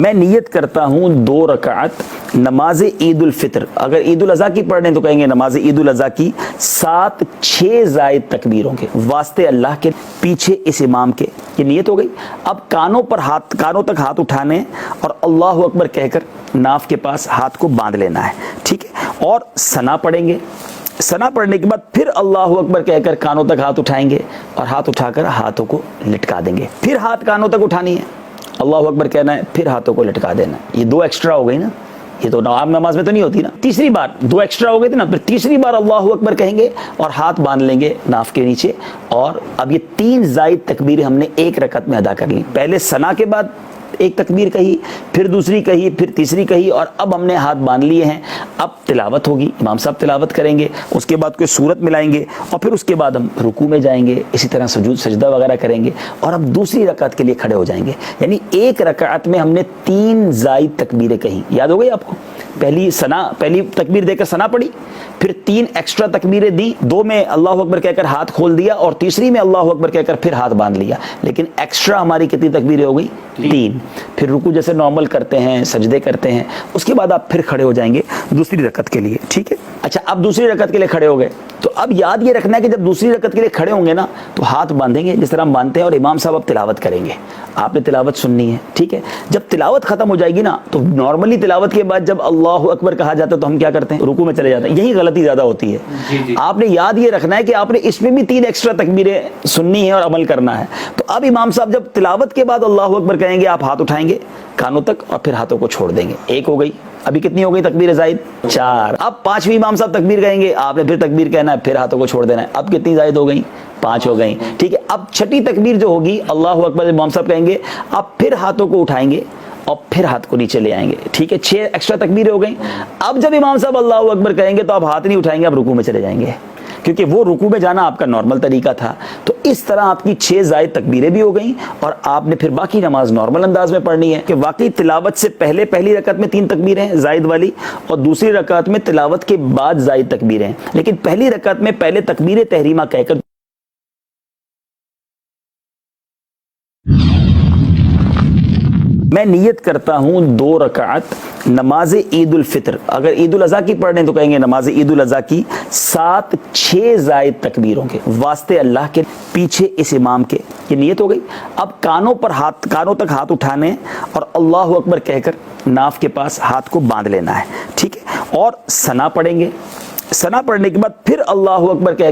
میں نیت کرتا ہوں 2 رکعت نماز عید الفطر، اگر عید الاضحیٰ کی پڑھ رہے ہیں تو کہیں گے نماز عید الاضحیٰ کی 7-6 زائد تکبیروں کے واسطے اللہ کے، پیچھے اس امام کے، یہ نیت ہو گئی۔ اب کانوں تک ہاتھ اٹھانے اور اللہ اکبر کہہ کر ناف کے پاس ہاتھ کو باندھ لینا ہے، ٹھیک ہے، اور ثنا پڑھیں گے۔ ثنا پڑھنے کے بعد پھر اللہ اکبر کہہ کر کانوں تک ہاتھ اٹھائیں گے اور ہاتھ اٹھا کر ہاتھوں کو لٹکا دیں گے، پھر ہاتھ کانوں تک اٹھانی ہے، اللہ اکبر کہنا ہے، پھر ہاتھوں کو لٹکا دینا ہے۔ یہ 2 ایکسٹرا ہو گئی نا، یہ تو عام نماز میں تو نہیں ہوتی نا۔ تیسری بار 2 ایکسٹرا ہو گئے تھے نا، پھر تیسری بار اللہ اکبر کہیں گے اور ہاتھ باندھ لیں گے ناف کے نیچے، اور اب یہ 3 زائد تکبیریں ہم نے ایک رکعت میں ادا کر لی۔ پہلے ثنا کے بعد ایک تکبیر کہی، پھر دوسری کہی، پھر تیسری کہی، اور اب ہم نے ہاتھ باندھ لیے ہیں۔ اب تلاوت ہوگی، امام صاحب تلاوت کریں گے، اس کے بعد کوئی سورت ملائیں گے، اور پھر اس کے بعد ہم رکوع میں جائیں گے، اسی طرح سجود سجدہ وغیرہ کریں گے، اور اب دوسری رکعت کے لیے کھڑے ہو جائیں گے۔ یعنی ایک رکعت میں ہم نے 3 زائد تکبیریں کہیں، یاد ہو گئی آپ کو؟ پہلی تکبیر دے کر ثنا پڑھی، پھر 3 ایکسٹرا تکبیریں دی، 2 میں اللہ اکبر کہہ کر ہاتھ کھول دیا، اور تیسری میں اللہ اکبر کہہ کر پھر ہاتھ باندھ لیا، لیکن ایکسٹرا ہماری کتنی تکبیریں ہو گئی؟ 3۔ پھر رکوع جیسے نارمل کرتے ہیں، سجدے کرتے ہیں، اس کے بعد آپ پھر کھڑے ہو جائیں گے دوسری رکعت کے لیے، ٹھیک ہے۔ اچھا، اب دوسری رکعت کے لیے کھڑے ہو گئے تو اب یاد یہ رکھنا ہے کہ جب دوسری رکعت کے لیے کھڑے ہوں گے نا تو ہاتھ باندھیں گے جس طرح ہم باندھتے ہیں، اور امام صاحب اب تلاوت کریں گے، آپ نے تلاوت سننی ہے، ٹھیک ہے۔ جب تلاوت ختم ہو جائے گی نا تو نارملی تلاوت کے بعد جب اللہ اکبر کہا جاتا ہے تو ہم کیا کرتے ہیں؟ رکوع میں چلے جاتے ہیں، یہی غلطی زیادہ ہوتی ہے۔ آپ نے یاد یہ رکھنا ہے کہ آپ نے اس میں بھی 3 ایکسٹرا تکبیریں سننی ہیں اور عمل کرنا ہے۔ تو اب امام صاحب جب تلاوت کے بعد اللہ اکبر کہیں گے، آپ ہاتھ اٹھائیں گے کانوں تک اور پھر ہاتھوں کو چھوڑ دیں گے۔ 1 ہو گئی، ابھی کتنی ہو گئی تکبیر زائد؟ 4۔ اب 5ویں امام صاحب تکبیر کہیں گے، آپ نے پھر تکبیر کہنا ہے، پھر ہاتھوں کو چھوڑ دینا ہے، اب کتنی زائد ہو گئی؟ 5 ہو گئی، ٹھیک ہے۔ اب 6ٹھی تکبیر جو ہوگی، اللہ اکبر امام صاحب کہیں گے، آپ پھر ہاتھوں کو اٹھائیں گے اور پھر ہاتھ کو نیچے لے آئیں گے، ٹھیک ہے۔ 6 ایکسٹرا تکبیریں ہو گئیں۔ اب جب امام صاحب اللہ اکبر کہیں گے تو آپ ہاتھ نہیں اٹھائیں گے، آپ رکوع میں چلے جائیں گے، کیونکہ وہ رکوع میں جانا آپ کا نارمل طریقہ تھا۔ تو اس طرح آپ کی 6 زائد تکبیریں بھی ہو گئیں، اور آپ نے پھر باقی نماز نارمل انداز میں پڑھنی ہے کہ واقعی تلاوت سے پہلے پہلی رکعت میں 3 تکبیریں زائد والی، اور دوسری رکعت میں تلاوت کے بعد زائد تکبیریں، لیکن پہلی رکعت میں پہلے تکبیر تحریمہ کہہ کر میں نیت کرتا ہوں 2 رکعت نماز عید الفطر، اگر عید الاضحیٰ کی پڑھ رہے ہیں تو کہیں گے نماز عید الاضحیٰ کی 7-6 زائد تکبیروں کے واسطے اللہ کے، پیچھے اس امام کے، یہ نیت ہو گئی۔ اب کانوں تک ہاتھ اٹھانے اور اللہ اکبر کہہ کر ناف کے پاس ہاتھ کو باندھ لینا ہے، ٹھیک ہے، اور ثنا پڑھیں گے۔ ثنا پڑھنے کے بعد پھر اللہ اکبر کہہ